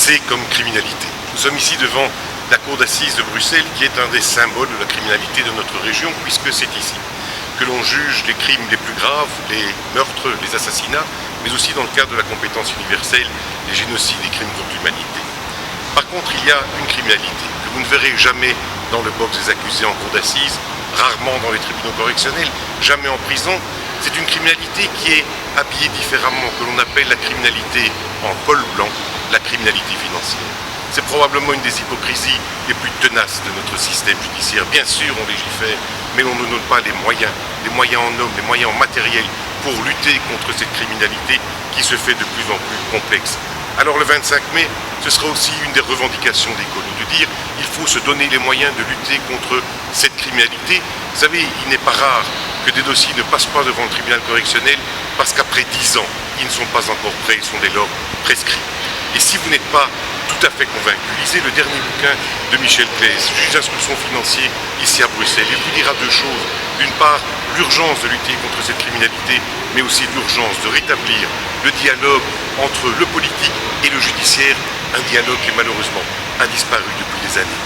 C comme criminalité. Nous sommes ici devant la cour d'assises de Bruxelles qui est un des symboles de la criminalité de notre région puisque c'est ici que l'on juge les crimes les plus graves, les meurtres, les assassinats, mais aussi dans le cadre de la compétence universelle, les génocides et crimes contre l'humanité. Par contre, il y a une criminalité que vous ne verrez jamais dans le box des accusés en cour d'assises, rarement dans les tribunaux correctionnels, jamais en prison. C'est une criminalité qui est habillée différemment, que l'on appelle la criminalité en col blanc, la criminalité financière. C'est probablement une des hypocrisies les plus tenaces de notre système judiciaire. Bien sûr, on légifère, mais on ne donne pas les moyens en hommes, les moyens en matériel pour lutter contre cette criminalité qui se fait de plus en plus complexe. Alors le 25 mai, ce sera aussi une des revendications des écolos, de dire il faut se donner les moyens de lutter contre cette criminalité. Vous savez, il n'est pas rare que des dossiers ne passent pas devant le tribunal correctionnel parce qu'après 10 ans, ils ne sont pas encore prêts, ils sont dès lors prescrits. Et si vous n'êtes pas tout à fait convaincu, lisez le dernier bouquin de Michel Claes, juge d'instruction financier ici à Bruxelles. Il vous dira deux choses. D'une part, l'urgence de lutter contre cette criminalité, mais aussi l'urgence de rétablir le dialogue entre le politique et le judiciaire, un dialogue qui malheureusement a disparu depuis des années.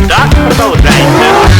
That was